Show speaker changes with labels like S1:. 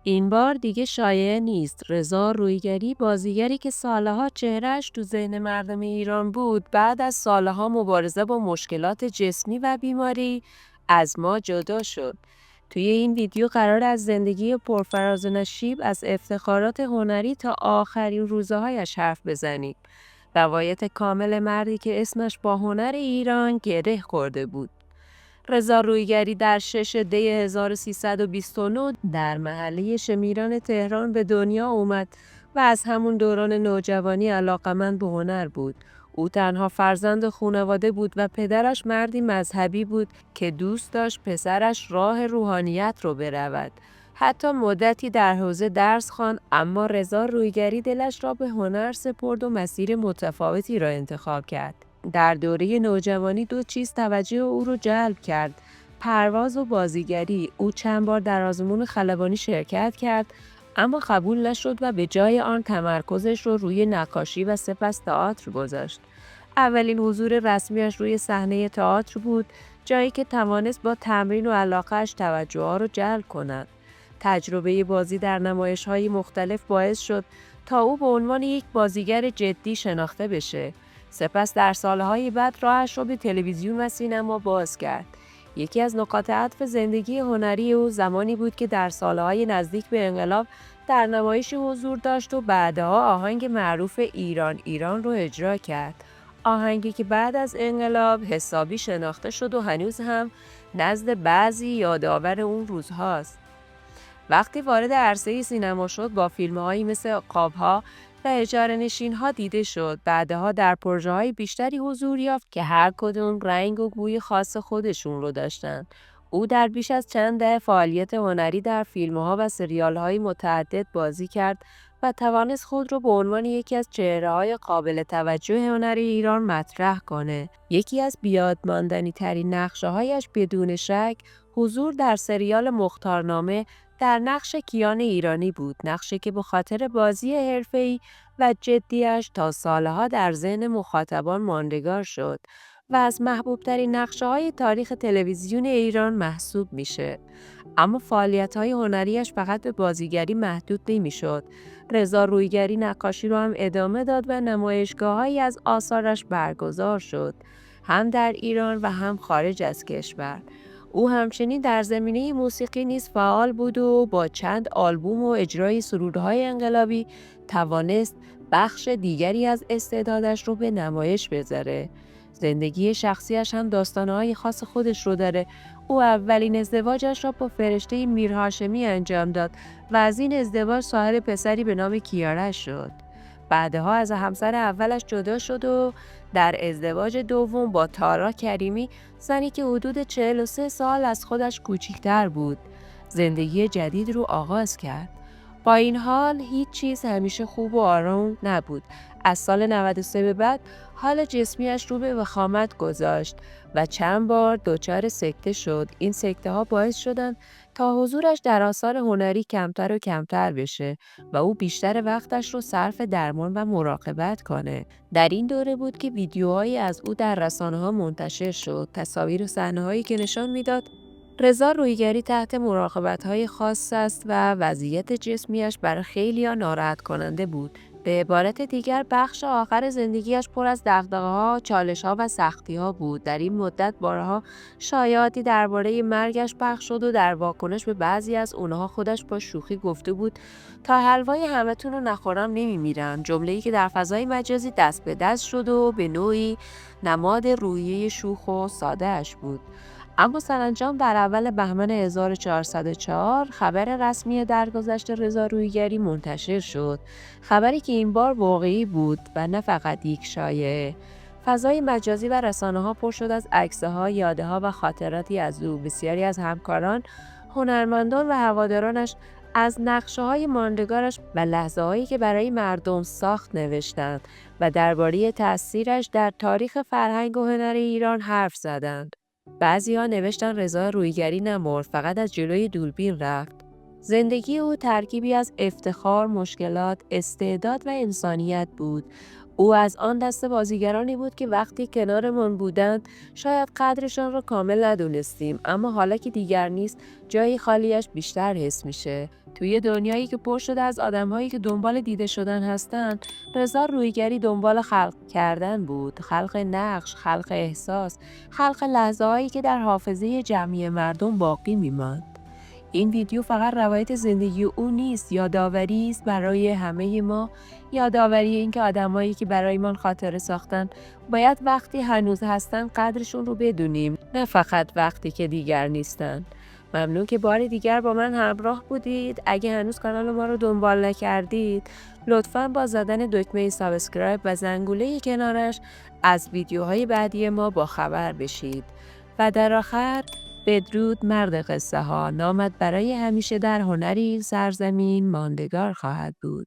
S1: این بار دیگه شایعه نیست. رضا رویگری، بازیگری که سالها چهرهش تو ذهن مردم ایران بود، بعد از سالها مبارزه با مشکلات جسمی و بیماری از ما جدا شد. توی این ویدیو قرار از زندگی پرفراز و نشیب، از افتخارات هنری تا آخرین روزهایش حرف بزنیم. روایت کامل مردی که اسمش با هنر ایران گره خورده بود. رضا رویگری در 6 دی 1329 در محله شمیران تهران به دنیا اومد و از همون دوران نوجوانی علاقمند به هنر بود. او تنها فرزند خانواده بود و پدرش مردی مذهبی بود که دوست داشت پسرش راه روحانیت رو برود. حتی مدتی در حوزه درس خواند، اما رضا رویگری دلش را به هنر سپرد و مسیر متفاوتی را انتخاب کرد. در دوره نوجوانی دو چیز توجه او را جلب کرد: پرواز و بازیگری. او چند بار در آزمون خلبانی شرکت کرد، اما قبول نشد و به جای آن تمرکزش رو روی نقاشی و سپس تئاتر گذاشت. اولین حضور رسمیش روی صحنه تئاتر بود، جایی که توانست با تمرین و علاقه‌اش توجه ها را جلب کند. تجربه بازی در نمایش‌های مختلف باعث شد تا او به عنوان یک بازیگر جدی شناخته بشه. سپس در سالهای بعد راهش را به تلویزیون و سینما باز کرد. یکی از نقاط عطف زندگی هنری او زمانی بود که در سالهای نزدیک به انقلاب در نمایشی حضور داشت و بعدها آهنگ معروف ایران ایران رو اجرا کرد. آهنگی که بعد از انقلاب حسابی شناخته شد و هنوز هم نزد بعضی یادآور اون روزهاست. وقتی وارد عرصه سینما شد، با فیلم‌هایی مثل قاب‌ها و اجاره‌نشین‌ها دیده شد. بعدها در پروژه‌های بیشتری حضور یافت که هر کدوم رنگ و بوی خاص خودشون رو داشتن. او در بیش از چند دهه فعالیت هنری در فیلم‌ها و سریال‌های متعدد بازی کرد و توانست خود را به عنوان یکی از چهره‌های قابل توجه هنر ایران مطرح کنه. یکی از بیادماندنی‌ترین نقشه‌هایش بدون شک حضور در سریال مختارنامه در نقش کیان ایرانی بود، نقشی که به خاطر بازی حرفه‌ای و جدیش تا سالها در ذهن مخاطبان ماندگار شد و از محبوبترین نقشه‌های تاریخ تلویزیون ایران محسوب میشه. اما فعالیت‌های هنریش فقط به بازیگری محدود نمی‌شد. رضا رویگری نقاشی رو هم ادامه داد و نمایشگاه‌هایی از آثارش برگزار شد، هم در ایران و هم خارج از کشور. او همچنین در زمینه موسیقی نیز فعال بود و با چند آلبوم و اجرای سرودهای انقلابی توانست بخش دیگری از استعدادش رو به نمایش بذاره. زندگی شخصیش هم داستانهای خاص خودش رو داره. او اولین ازدواجش را با فرشته میرهاشمی انجام داد و از این ازدواج صاحب پسری به نام کیارش شد. بعدها از همسر اولش جدا شد و در ازدواج دوم با تارا کریمی، زنی که حدود 43 سال از خودش کوچکتر بود، زندگی جدید رو آغاز کرد. با این حال هیچ چیز همیشه خوب و آرام نبود. از سال 93 به بعد حال جسمیش رو به وخامت گذاشت و چند بار دچار سکته شد. این سکته ها باعث شدن تا حضورش در آثار هنری کمتر و کمتر بشه و او بیشتر وقتش رو صرف درمان و مراقبت کنه. در این دوره بود که ویدیوهایی از او در رسانه‌ها منتشر شد، تصاویر و صحنه‌هایی که نشان میداد رضا رویگری تحت مراقبت‌های خاص است و وضعیت جسمیش برای خیلی‌ها ناراحت کننده بود. به عبارت دیگر، بخش آخر زندگیش پر از دغدغه‌ها، چالش‌ها و سختی‌ها بود. در این مدت بارها شایعاتی درباره مرگش پخش شد و در واکنش به بعضی از اونها خودش با شوخی گفته بود تا حلوای همتون رو نخورم نمیمیرم، جمله‌ای که در فضای مجازی دست به دست شد و به نوعی نماد روحیه شوخ و ساده‌اش بود. اما سرانجام در اول بهمن 1404 خبر رسمی درگذشت رضا رویگری منتشر شد. خبری که این بار واقعی بود و نه فقط یک شایعه. فضای مجازی و رسانه‌ها پر شد از عکس‌ها، یاده‌ها و خاطراتی از او. بسیاری از همکاران، هنرمندان و هوادارانش از نقشه‌های ماندگارش و لحظه‌هایی که برای مردم ساخت نوشتند و درباره تأثیرش در تاریخ فرهنگ و هنر ایران حرف زدند. بعضی‌ها نوشتن رضا رویگری نمرد، فقط از جلوی دوربین رفت. زندگی او ترکیبی از افتخار، مشکلات، استعداد و انسانیت بود. او از آن دست بازیگرانی بود که وقتی کنارمان بودند شاید قدرشان را کامل ندونستیم، اما حالا که دیگر نیست جایی خالیش بیشتر حس میشه. توی دنیایی که پر شده از آدم‌هایی که دنبال دیده شدن هستند، رضا رویگری دنبال خلق کردن بود، خلق نقش، خلق احساس، خلق لحظه‌هایی که در حافظه جمعی مردم باقی میماند. این ویدیو فقط روایت زندگی او نیست، یادآوری است برای همه ما، یادآوری اینکه آدمایی که برایمان خاطره ساختن باید وقتی هنوز هستن قدرشون رو بدونیم، نه فقط وقتی که دیگر نیستن. ممنون که بار دیگر با من همراه بودید. اگه هنوز کانال ما رو دنبال نکردید لطفاً با زدن دکمه سابسکرایب و زنگوله کنارش از ویدیوهای بعدی ما با خبر بشید. و در آخر بدرود مرد قصه ها، نامت برای همیشه در هنر این سرزمین ماندگار خواهد بود.